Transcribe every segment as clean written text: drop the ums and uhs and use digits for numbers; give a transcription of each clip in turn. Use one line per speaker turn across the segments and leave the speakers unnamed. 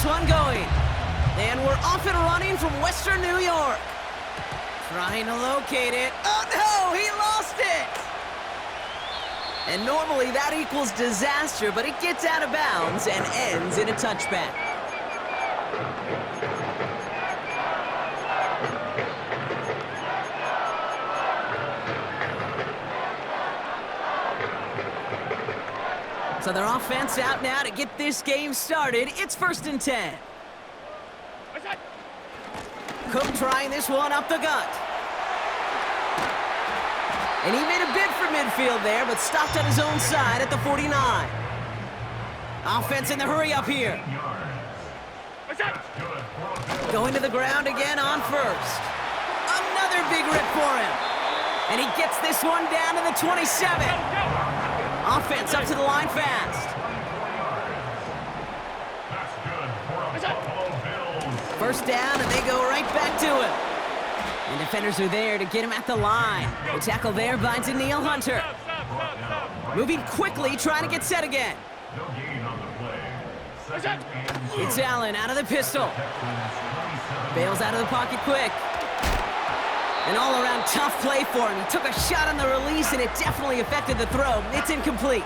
one going. And we're off and running from Western New York. Trying to locate it. Oh, no! He lost it! And normally that equals disaster, but it gets out of bounds and ends in a touchback. So their offense out now to get this game started. It's 1st and 10. Cook trying this one up the gut. And he made a bid for midfield there, but stopped on his own side at the 49. Offense in the hurry up here. Going to the ground again on first. Another big rip for him. And he gets this one down to the 27. Offense up to the line fast. First down, and they go right back to him. And defenders are there to get him at the line. The tackle there by Daniil Hunter. Moving quickly, trying to get set again. It's Allen out of the pistol. Bails out of the pocket quick. An all-around tough play for him. He took a shot on the release, and it definitely affected the throw. It's incomplete.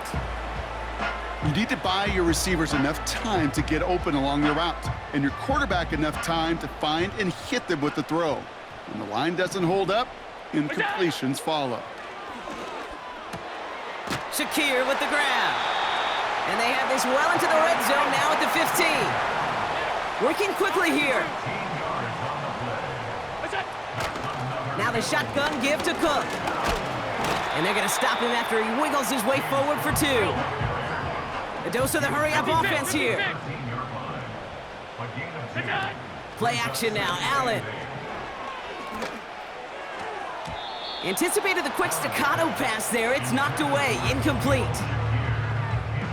You need to buy your receivers enough time to get open along their route, and your quarterback enough time to find and hit them with the throw. When the line doesn't hold up, incompletions follow.
Shakir with the grab. And they have this well into the red zone now at the 15. Working quickly here. Now the shotgun give to Cook. And they're going to stop him after he wiggles his way forward for 2. A dose of the hurry-up offense here. Play action now, Allen. Anticipated the quick staccato pass there. It's knocked away, incomplete.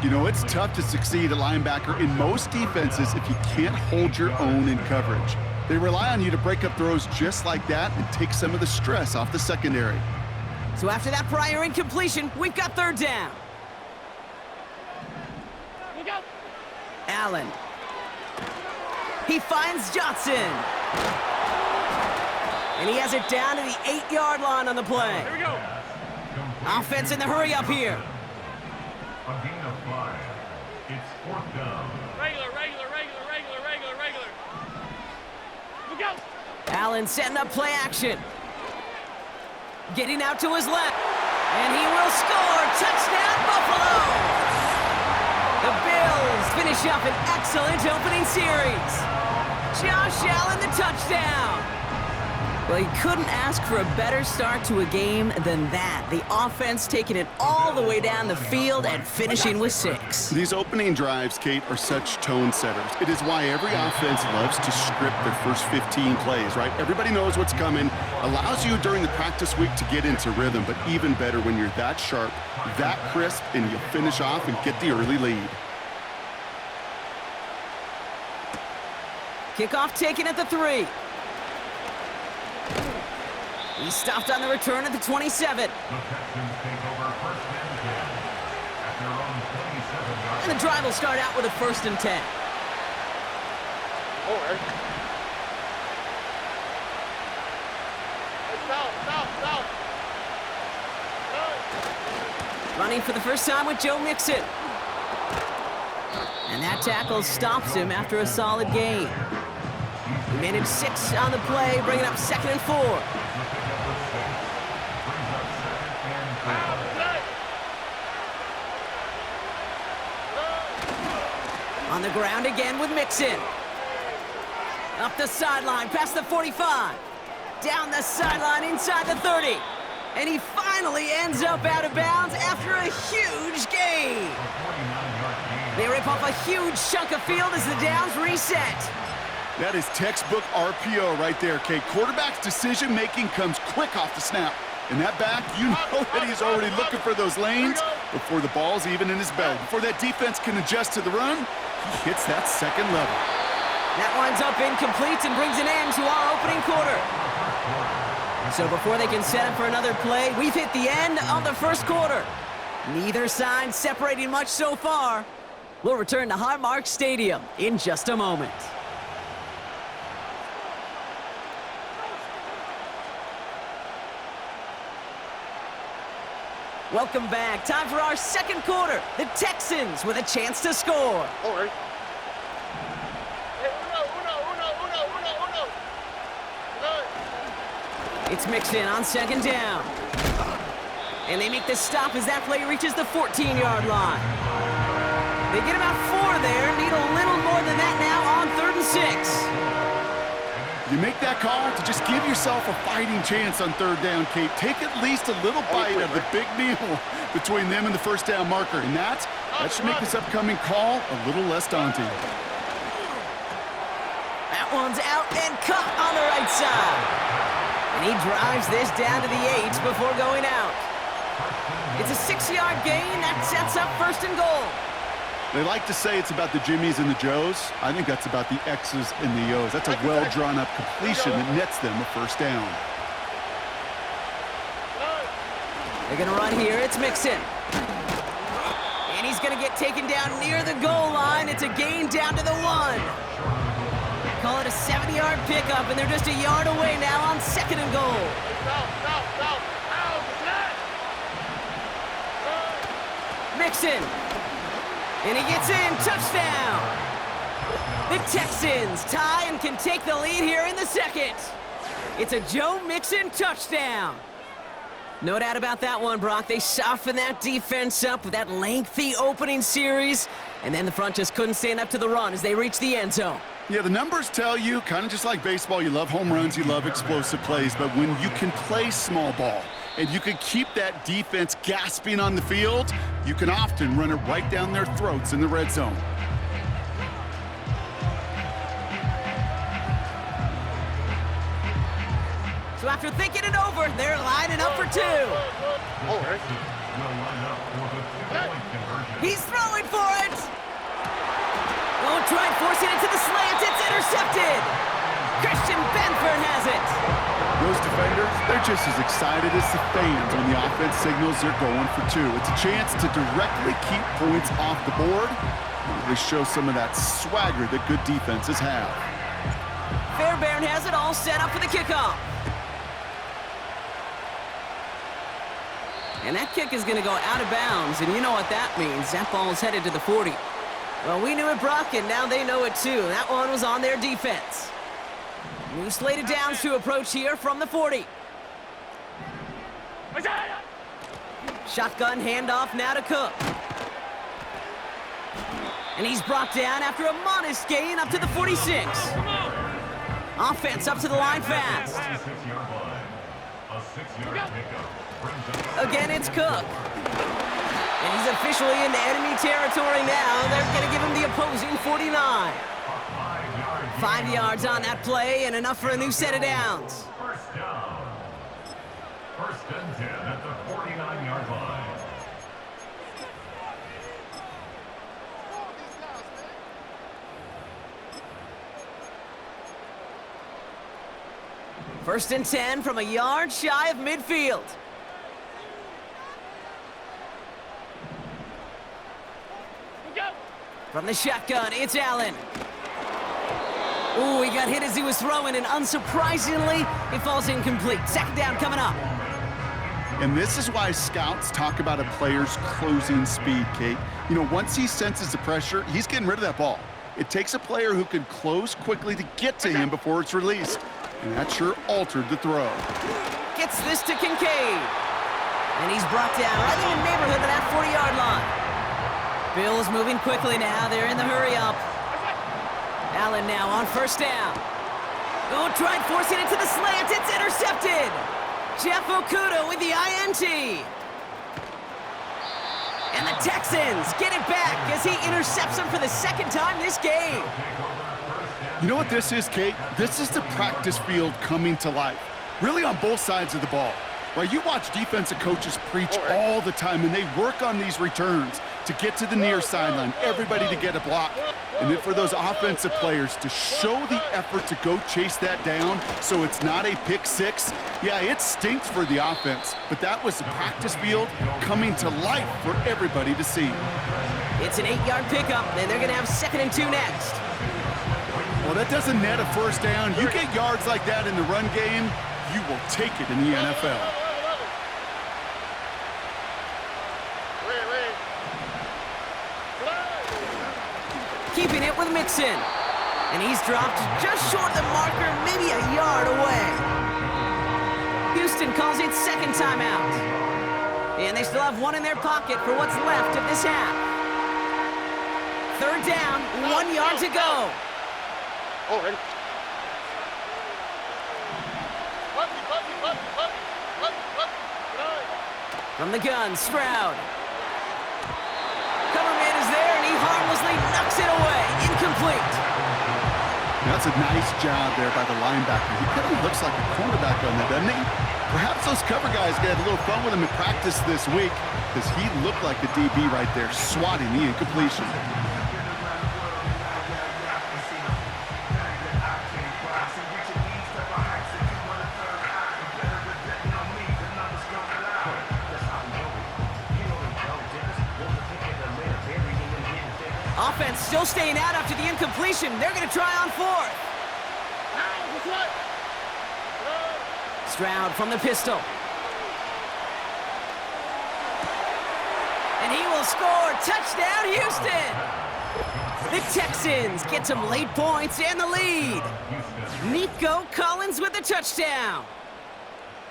You know, it's tough to succeed at linebacker in most defenses if you can't hold your own in coverage. They rely on you to break up throws just like that and take some of the stress off the secondary.
So after that prior incompletion, we've got 3rd down. Allen. He finds Johnson. And he has it down to the 8-yard line on the play.
Here we go.
Offense in the hurry up here.
A gain of 5. It's 4th down. Regular. Look out.
Allen setting up play action. Getting out to his left. And he will score. Touchdown, Buffalo. The Bills finish up an excellent opening series. Josh Allen, the touchdown. Well, you couldn't ask for a better start to a game than that. The offense taking it all the way down the field and finishing with 6.
These opening drives, Kate, are such tone setters. It is why every offense loves to script their first 15 plays, right? Everybody knows what's coming. Allows you during the practice week to get into rhythm, but even better when you're that sharp, that crisp, and you finish off and get the early lead.
Kickoff taken at the 3. He stopped on the return at the 27. And the drive will start out with a 1st and 10. Running for the first time with Joe Mixon. And that tackle stops him after a solid gain. He made him 6 on the play, bringing up 2nd and 4. On the ground again with Mixon. Up the sideline, past the 45. Down the sideline, inside the 30. And he finally ends up out of bounds after a huge gain. They rip off a huge chunk of field as the downs reset.
That is textbook RPO right there, Kate. Quarterback's decision-making comes quick off the snap. And that back, you know that he's already looking for those lanes before the ball's even in his belly. Before that defense can adjust to the run, he hits that 2nd level.
That winds up incomplete and brings an end to our opening quarter. So before they can set up for another play, we've hit the end of the 1st quarter. Neither side separating much so far. We'll return to Highmark Stadium in just a moment. Welcome back. Time for our second quarter. The Texans with a chance to score.
All right.
It's mixed in on second down. And they make the stop as that play reaches the 14-yard line. They get about 4 there. Need a little more than that now on 3rd and 6.
You make that call to just give yourself a fighting chance on 3rd down, Kate. Take at least a little bite of the big meal between them and the first down marker. And that should make this upcoming call a little less daunting.
That one's out and caught on the right side. And he drives this down to the 8 before going out. It's a 6-yard gain. That sets up 1st and goal.
They like to say it's about the Jimmies and the Joes. I think that's about the X's and the O's. That's a well-drawn-up completion that nets them a first down.
They're going to run here. It's Mixon. And he's going to get taken down near the goal line. It's a gain down to the 1. Call it a 70-yard pickup, and they're just a yard away now on 2nd and goal. Mixon. And he gets in. Touchdown. The Texans tie and can take the lead here in the 2nd. It's a Joe Mixon touchdown. No doubt about that one, Brock. They softened that defense up with that lengthy opening series, and then the front just couldn't stand up to the run as they reached the end zone.
Yeah, the numbers tell you, kind of just like baseball, you love home runs, you love explosive plays, but when you can play small ball and you can keep that defense gasping on the field, you can often run it right down their throats in the red zone.
So after thinking it over, they're lining up for 2. He's throwing for it. Don't try and force it into the slant. It's intercepted. Christian Benford has it.
Those defenders, they're just as excited as the fans when the offense signals they're going for 2. It's a chance to directly keep points off the board. They show some of that swagger that good defenses have.
Fairbairn has it all set up for the kickoff. And that kick is going to go out of bounds, and you know what that means. That ball is headed to the 40. Well, we knew it, Brock, and now they know it too. That one was on their defense. New slated downs to approach here from the 40. Shotgun handoff now to Cook. And he's brought down after a modest gain up to the 46. Offense up to the line fast. Again, it's Cook. And he's officially into enemy territory now. They're going to give him the opposing 49. 5 yards on that play and enough for a new set of downs.
First down. 1st and 10 at the 49-yard line.
First and 10 from a yard shy of midfield. From the shotgun, it's Allen. Ooh, he got hit as he was throwing, and unsurprisingly, it falls incomplete. 2nd down coming up.
And this is why scouts talk about a player's closing speed, Kate. You know, once he senses the pressure, he's getting rid of that ball. It takes a player who can close quickly to get to him before it's released. And that sure altered the throw.
Gets this to Kincaid. And he's brought down right in the neighborhood of that 40-yard line. Bills moving quickly now. They're in the hurry-up. Allen now on 1st down. Don't try and force it into the slant. It's intercepted. Jeff Okuda with the INT. And the Texans get it back as he intercepts him for the 2nd time this game.
You know what this is, Kate? This is the practice field coming to life. Really on both sides of the ball. Right? You watch defensive coaches preach all the time, and they work on these returns to get to the near sideline, everybody to get a block. And then for those offensive players to show the effort to go chase that down so it's not a pick six. Yeah, it stinks for the offense, but that was the practice field coming to life for everybody to see.
It's an 8-yard pickup, and they're going to have 2nd and 2 next.
Well, that doesn't net a first down. You get yards like that in the run game, you will take it in the NFL.
Keeping it with Mixon. And he's dropped just short of the marker, maybe a yard away. Houston calls it 2nd timeout. And they still have one in their pocket for what's left of this half. 3rd down, 1 yard to go. From the gun, Stroud. Cover man is there, and he harmlessly knocks it away. Incomplete.
That's a nice job there by the linebacker. He kind of looks like a cornerback on that, doesn't he? Perhaps those cover guys got a little fun with him in practice this week because he looked like a DB right there, swatting the incompletion.
Offense still staying out after the incompletion. They're going to try on 4th. Stroud from the pistol. And he will score. Touchdown, Houston! The Texans get some late points and the lead. Nico Collins with the touchdown.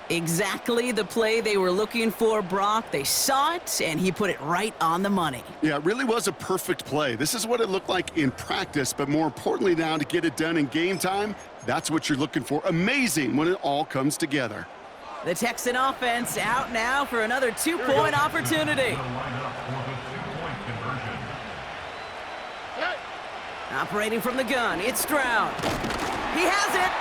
Exactly the play they were looking for, Brock. They saw it, and he put it right on the money.
Yeah, it really was a perfect play. This is what it looked like in practice, but more importantly now to get it done in game time, that's what you're looking for. Amazing when it all comes together.
The Texan offense out now for another 2-point opportunity. Operating from the gun, it's Stroud. He has it.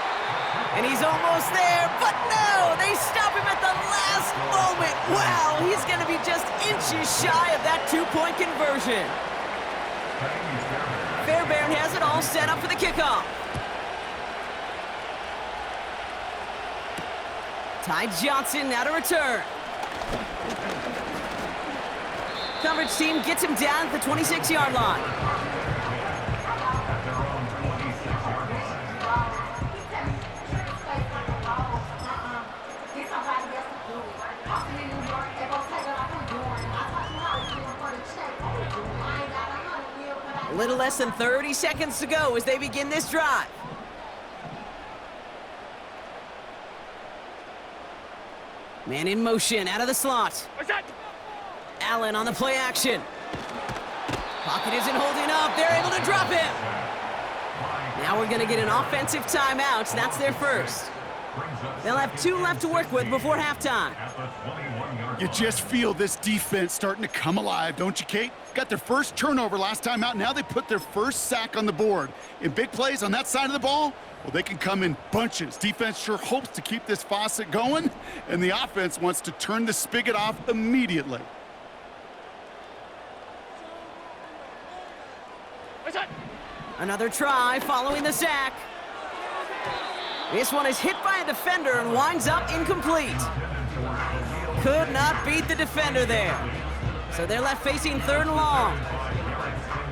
And he's almost there, but no! They stop him at the last moment. Wow, he's going to be just inches shy of that 2-point conversion. Fairbairn has it all set up for the kickoff. Ty Johnson now to return. Coverage team gets him down at the 26-yard line. A little less than 30 seconds to go as they begin this drive. Man in motion, out of the slot. Allen on the play action. Pocket isn't holding up. They're able to drop him. Now we're going to get an offensive timeout. That's their first. They'll have 2 left to work with before halftime.
You just feel this defense starting to come alive, don't you, Kate? Got their first turnover last time out. Now they put their first sack on the board. In big plays on that side of the ball, well, they can come in bunches. Defense sure hopes to keep this faucet going, and the offense wants to turn the spigot off immediately.
Another try following the sack. This one is hit by a defender and winds up incomplete. Could not beat the defender there. So they're left facing 3rd and long.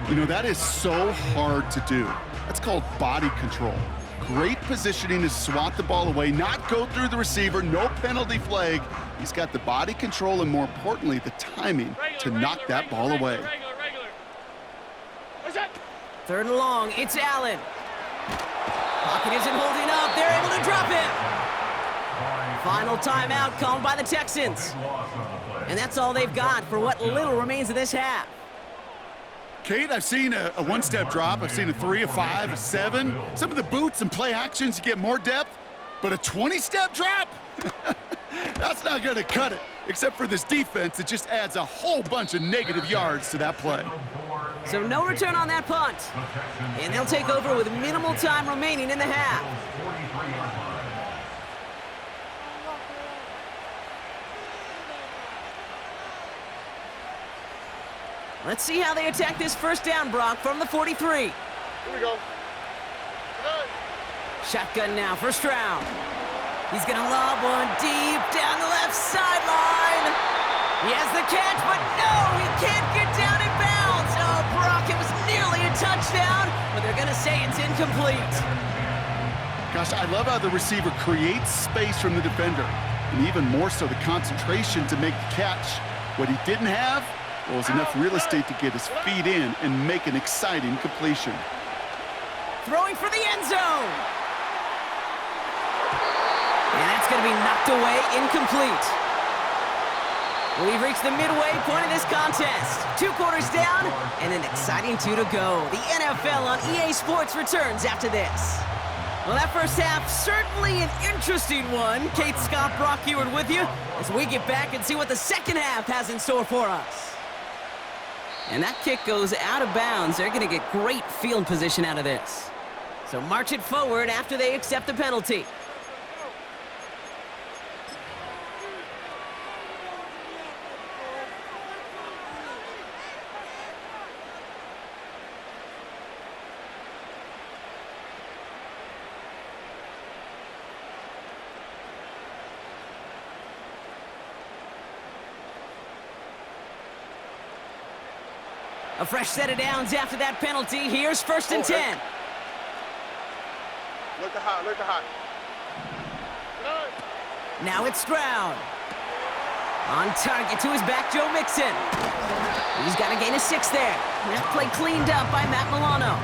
You know, that is so hard to do. That's called body control. Great positioning to swat the ball away, not go through the receiver, no penalty flag. He's got the body control and, more importantly, the timing to knock that ball away.
3rd and long, it's Allen. Pocket isn't holding up. They're able to drop him. Final timeout called by the Texans. And that's all they've got for what little remains of this half.
Kate, I've seen a one-step drop. I've seen a 3, a 5, a 7. Some of the boots and play actions, you get more depth. But a 20-step drop? That's not going to cut it. Except for this defense, it just adds a whole bunch of negative yards to that play.
So no return on that punt. And they'll take over with minimal time remaining in the half. Let's see how they attack this first down, Brock, from the 43.
Here we go.
Shotgun now, first round. He's gonna lob one deep down the left sideline. He has the catch, but no, he can't get down in bounds. Oh, Brock, it was nearly a touchdown, but they're gonna say it's incomplete.
Gosh, I love how the receiver creates space from the defender, and even more so the concentration to make the catch. What he didn't have was enough real estate to get his feet in and make an exciting completion.
Throwing for the end zone. And that's going to be knocked away, incomplete. We've reached the midway point of this contest. 2 quarters down and an exciting 2 to go. The NFL on EA Sports returns after this. Well, that first half, certainly an interesting one. Kate, Scott, Brock Ewart with you as we get back and see what the second half has in store for us. And that kick goes out of bounds. They're going to get great field position out of this. So march it forward after they accept the penalty. A fresh set of downs after that penalty. Here's 1st and 10.
Look at high, look at high.
Now it's Stroud. On target to his back, Joe Mixon. He's got a gain of 6 there. That play cleaned up by Matt Milano.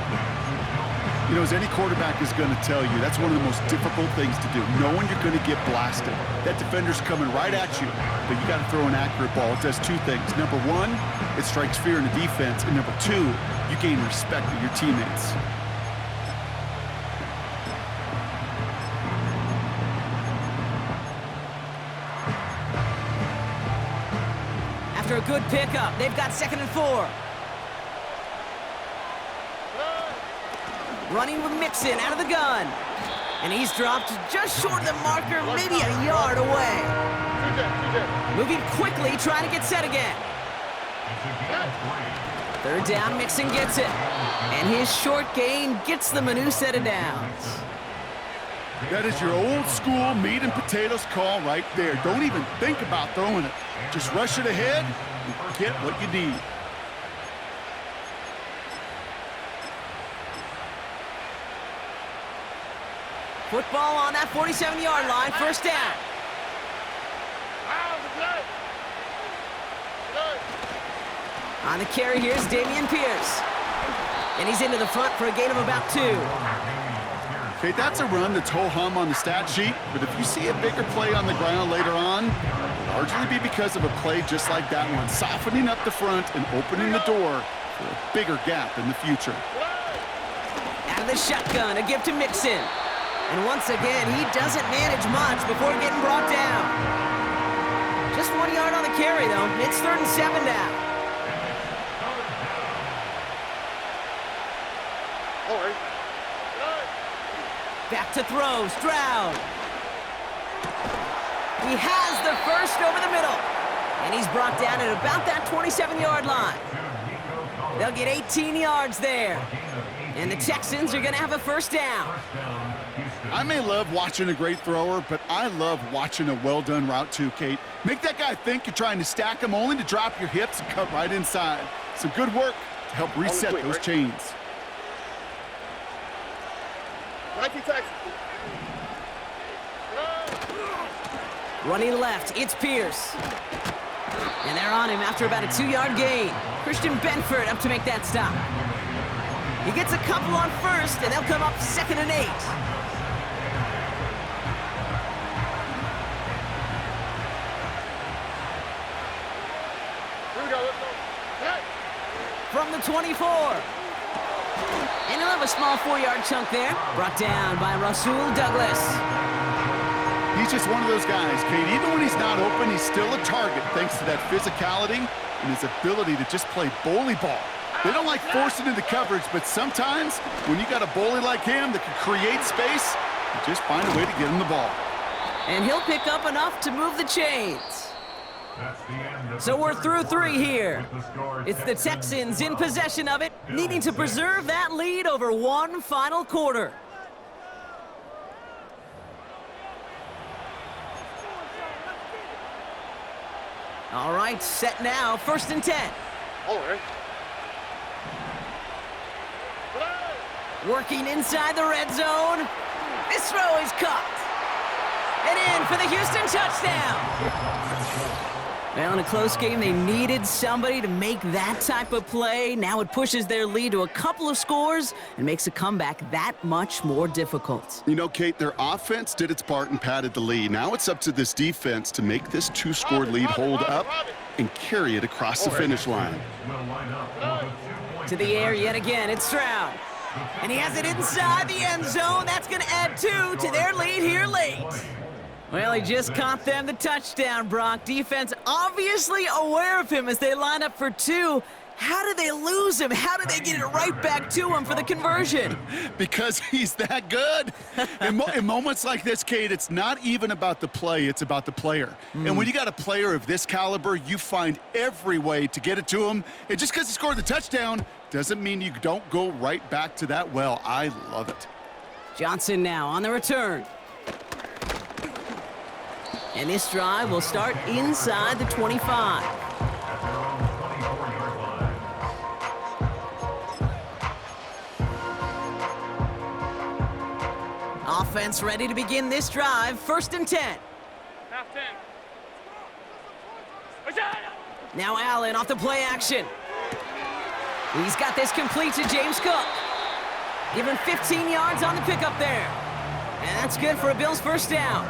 You know, as any quarterback is going to tell you, that's one of the most difficult things to do, knowing you're going to get blasted. That defender's coming right at you, but you got to throw an accurate ball. It does 2 things. Number 1, it strikes fear in the defense, and number 2, you gain respect of your teammates.
After a good pickup, they've got 2nd and 4. Running with Mixon out of the gun. And he's dropped just short of the marker, maybe a yard away. Moving quickly, trying to get set again. 3rd down, Mixon gets it. And his short gain gets them a new set of downs.
That is your old school meat and potatoes call right there. Don't even think about throwing it. Just rush it ahead and get what you need.
Football on that 47-yard line, 1st down. On the carry, here's Dameon Pierce. And he's into the front for a gain of about 2.
Okay, that's a run that's ho-hum on the stat sheet, but if you see a bigger play on the ground later on, it'll largely be because of a play just like that one, softening up the front and opening the door for a bigger gap in the future.
Out of the shotgun, a give to Mixon. And once again, he doesn't manage much before getting brought down. Just 1 yard on the carry, though. It's 3rd and 7 now.
All right.
Back to throw, Stroud. He has the first over the middle. And he's brought down at about that 27-yard line. They'll get 18 yards there. And the Texans are going to have a 1st down.
I may love watching a great thrower, but I love watching a well-done route too, Kate. Make that guy think you're trying to stack him only to drop your hips and cut right inside. Some good work to help reset those chains.
Running left, it's Pierce. And they're on him after about a 2-yard gain. Christian Benford up to make that stop. He gets a couple on 1st, and they'll come up 2nd and 8. From the 24. And he'll have a small 4-yard chunk there. Brought down by Rasul Douglas.
He's just one of those guys, Kate. Even when he's not open, he's still a target thanks to that physicality and his ability to just play bully ball. They don't like forcing into coverage, but sometimes when you got a bully like him that can create space, you just find a way to get him the ball.
And he'll pick up enough to move the chains.
That's the end
So we're through 3 here. It's the Texans in possession of it, needing to preserve that lead over one final quarter. All right, set now, 1st and 10.
All right.
Working inside the red zone. This throw is caught. And in for the Houston touchdown. Well, in a close game, they needed somebody to make that type of play. Now it pushes their lead to a couple of scores and makes a comeback that much more difficult.
You know, Kate, their offense did its part and padded the lead. Now it's up to this defense to make this 2-score lead hold up and carry it across the finish line.
To the air yet again, it's Stroud. And he has it inside the end zone. That's going to add 2 to their lead here late. Well, he just caught them the touchdown, Brock. Defense obviously aware of him as they line up for 2. How did they lose him? How did they get it right back to him for the conversion?
Because he's that good. In moments like this, Kate, it's not even about the play, it's about the player. And when you got a player of this caliber, you find every way to get it to him. And just because he scored the touchdown doesn't mean you don't go right back to that well. I love it.
Johnson now on the return. And this drive will start inside the 25. Offense ready to begin this drive. 1st and 10.
Half 10.
Now Allen off the play action. He's got this complete to James Cook. Given 15 yards on the pickup there. And that's good for a Bills 1st down.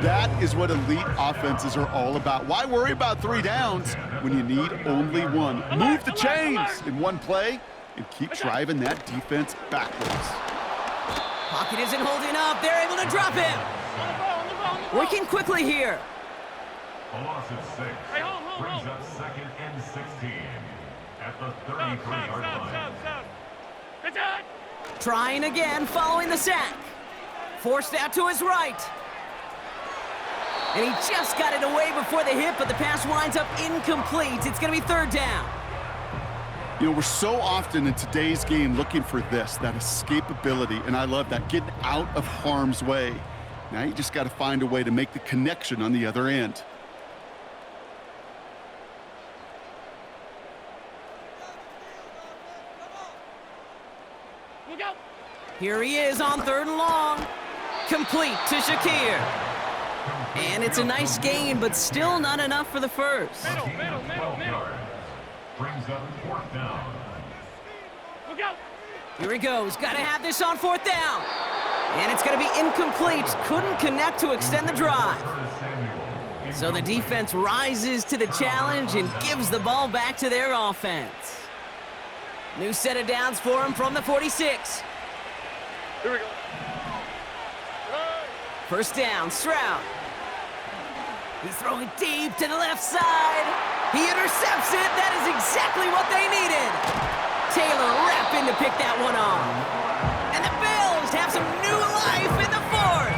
That is what elite offenses are all about. Why worry about 3 downs when you need only 1? Move the chains in one play and keep driving that defense backwards.
Pocket isn't holding up. They're able to drop him. Working quickly here.
A loss of 6 brings up 2nd and 16 at the 33-yard line.
Trying again following the sack. Forced out to his right. And he just got it away before the hit, but the pass winds up incomplete. It's going to be 3rd down.
You know, we're so often in today's game looking for this, that escapability, and I love that, getting out of harm's way. Now you just got to find a way to make the connection on the other end.
Here he is on 3rd and long. Complete to Shakir. And it's a nice gain, but still not enough for the first.
Middle. Brings up 4th down.
Here he goes. Got to have this on 4th down. And it's going to be incomplete. Couldn't connect to extend the drive. So the defense rises to the challenge and gives the ball back to their offense. New set of downs for him from the 46.
Here we go.
1st down, Stroud. He's throwing deep to the left side. He intercepts it. That is exactly what they needed. Taylor rapping to pick that one off. And the Bills have some new life in the 4th.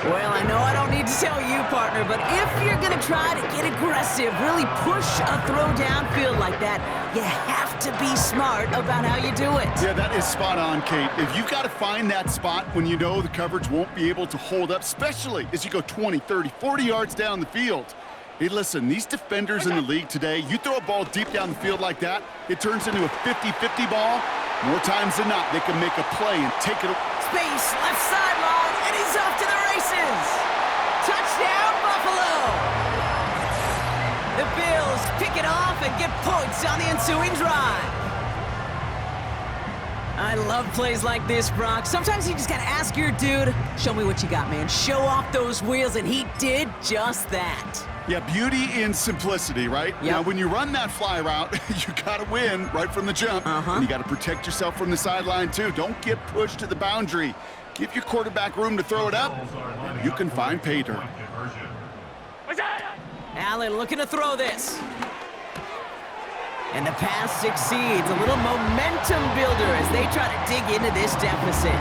Well, I know I don't need to tell you, partner, but if you're going to try to get aggressive, really push a throw downfield like that, you have to be smart about how you do it.
Yeah, that is spot on, Kate. If you've got to find that spot when you know the coverage won't be able to hold up, especially as you go 20, 30, 40 yards down the field. Hey, listen, these defenders in the league today, you throw a ball deep down the field like that, it turns into a 50-50 ball. More times than not, they can make a play and take it.
Space, left sideline, and he's off to the races. Touchdown, Buffalo. The Bills pick it off and get points on the ensuing drive. I love plays like this, Brock. Sometimes you just gotta ask your dude, show me what you got, man. Show off those wheels, and he did just that.
Yeah, beauty in simplicity, right?
Yep.
Now, when you run that fly route, you got to win right from the jump. And you got to protect yourself from the sideline, too. Don't get pushed to the boundary. Give your quarterback room to throw it up, and you can find pay dirt.
Allen looking to throw this. And the pass succeeds. A little momentum builder as they try to dig into this deficit.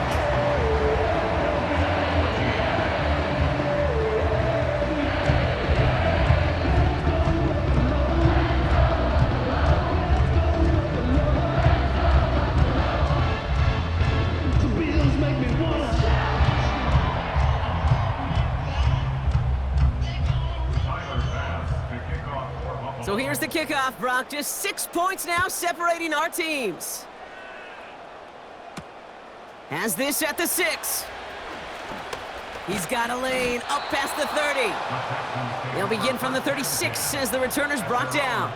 So here's the kickoff, Brock. Just 6 points now separating our teams. Has this at the 6. He's got a lane up past the 30. They'll begin from the 36 as the returner's brought down.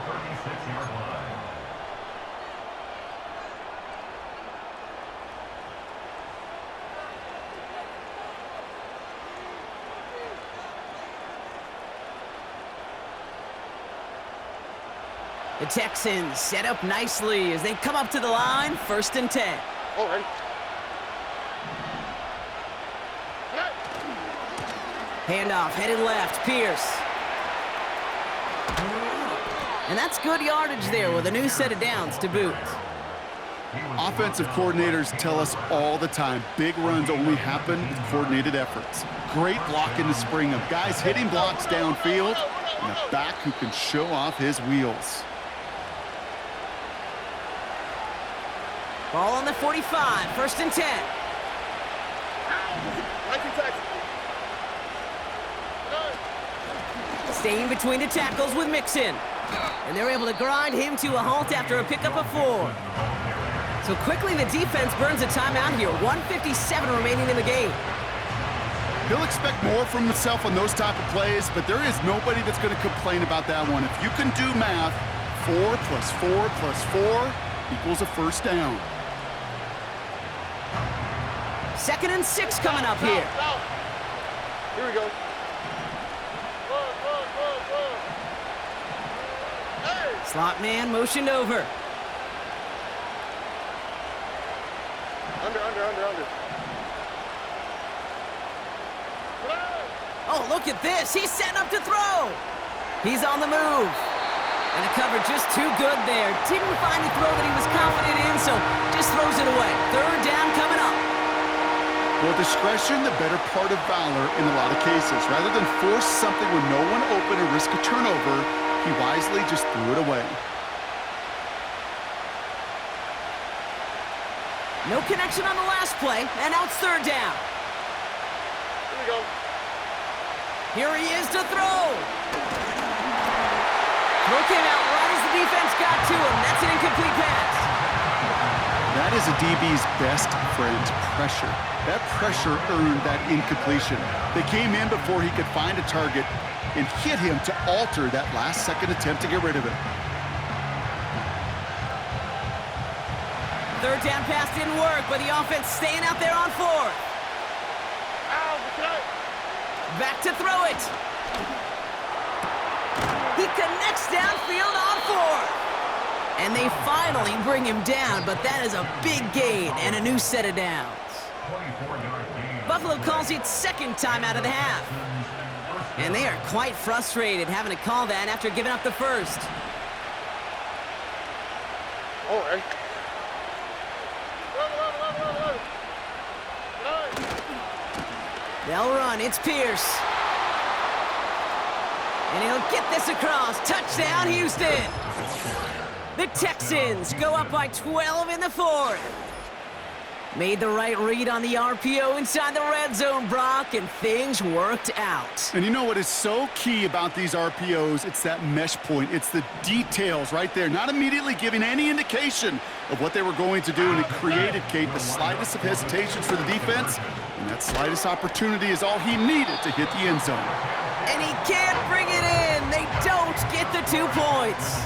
The Texans set up nicely as they come up to the line, 1st and 10.
All right.
Handoff, headed left, Pierce. And that's good yardage there with a new set of downs to boot.
Offensive coordinators tell us all the time, big runs only happen with coordinated efforts. Great blocking to spring them. Guys hitting blocks downfield, and a back who can show off his wheels.
Ball on the 45, 1st and 10. Staying between the tackles with Mixon. And they're able to grind him to a halt after a pickup of 4. So quickly the defense burns a timeout here. 1:57 remaining in the game.
He'll expect more from himself on those type of plays, but there is nobody that's going to complain about that one. If you can do math, 4 plus 4 plus 4 equals a 1st down.
2nd and 6 coming up here.
Here we go.
Slot man motioned over.
Under.
Oh, look at this. He's setting up to throw. He's on the move. And the cover just too good there. Didn't find the throw that he was confident in, so just throws it away. 3rd down coming up.
Well, discretion, the better part of valor in a lot of cases. Rather than force something with no one open and risk a turnover, he wisely just threw it away.
No connection on the last play, and now it's 3rd down.
Here we go.
Here he is to throw. Throw came out right as the defense got to him. That's an incomplete pass.
That is a DB's best friend, pressure. That pressure earned that incompletion. They came in before he could find a target and hit him to alter that last-second attempt to get rid of it.
3rd down pass didn't work, but the offense staying out there on 4th. Back to throw it. He connects downfield on 4th. And they finally bring him down, but that is a big gain and a new set of downs. Buffalo calls it 2nd time out of the half. And they are quite frustrated having to call that after giving up the 1st.
All right.
They'll run. It's Pierce. And he'll get this across. Touchdown, Houston. The Texans go up by 12 in the 4th. Made the right read on the RPO inside the red zone, Brock, and things worked out.
And you know what is so key about these RPOs? It's that mesh point. It's the details right there. Not immediately giving any indication of what they were going to do, and it created, Kate, the slightest of hesitations for the defense. And that slightest opportunity is all he needed to hit the end zone.
And he can't bring it in. They don't get the 2 points.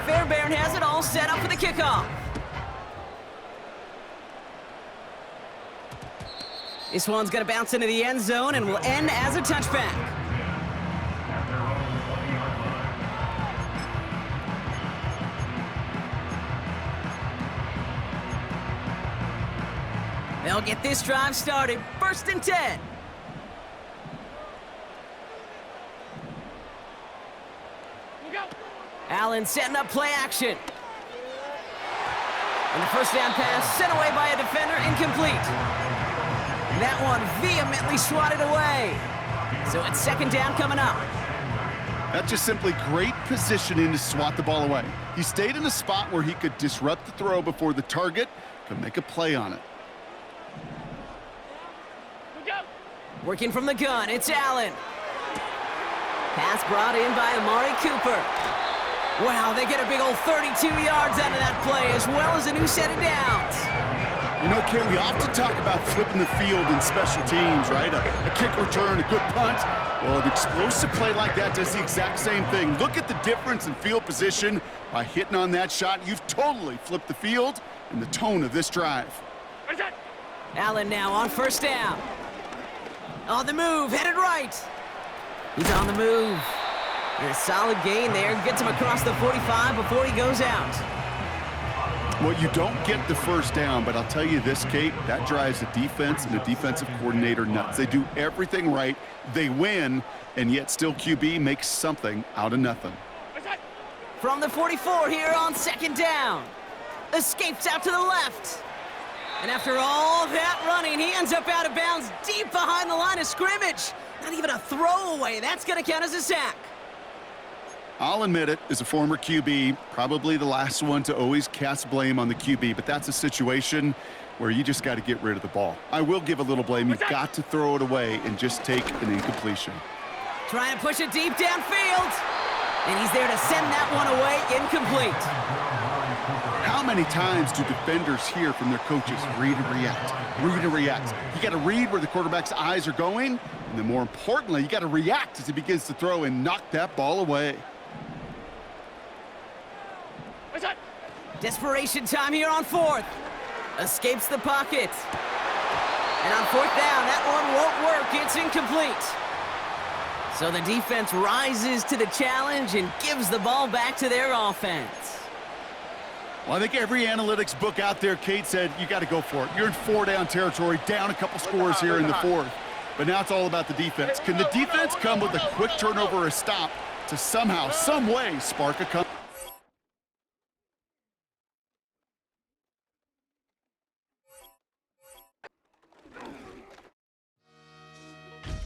Fairbairn has it all set up for the kickoff. This one's going to bounce into the end zone and will end as a touchback. They'll get this drive started. 1st and 10. Allen setting up play action. And the 1st down pass sent away by a defender, incomplete. That one vehemently swatted away. So it's 2nd down coming up.
That's just simply great positioning to swat the ball away. He stayed in a spot where he could disrupt the throw before the target could make a play on it.
Working from the gun, it's Allen. Pass brought in by Amari Cooper. Wow, they get a big old 32 yards out of that play, as well as a new set of downs.
You know, Ken, we often talk about flipping the field in special teams, right? A kick return, a good punt. Well, an explosive play like that does the exact same thing. Look at the difference in field position. By hitting on that shot, you've totally flipped the field and the tone of this drive.
Allen now on first down. On the move, headed right. He's on the move. And a solid gain there. Gets him across the 45 before he goes out.
Well, you don't get the first down, but I'll tell you this, Kate, that drives the defense and the defensive coordinator nuts. They do everything right, they win, and yet still QB makes something out of nothing.
From the 44 here on second down. Escapes out to the left. And after all that running, he ends up out of bounds deep behind the line of scrimmage. Not even a throwaway. That's going to count as a sack.
I'll admit it, as a former QB, probably the last one to always cast blame on the QB, but that's a situation where you just got to get rid of the ball. I will give a little blame. You've got to throw it away and just take an incompletion.
Trying to push it deep downfield. And he's there to send that one away, incomplete.
How many times do defenders hear from their coaches, read and react, read and react? You got to read where the quarterback's eyes are going, and then more importantly, you got to react as he begins to throw and knock that ball away.
Desperation time here on fourth. Escapes the pocket. And on fourth down, that one won't work. It's incomplete. So the defense rises to the challenge and gives the ball back to their offense.
Well, I think every analytics book out there, Kate, said you got to go for it. You're in four-down territory, down a couple scores here in the fourth. But now it's all about the defense. Can the defense come with a quick turnover or a stop to somehow, some way, spark a comeback?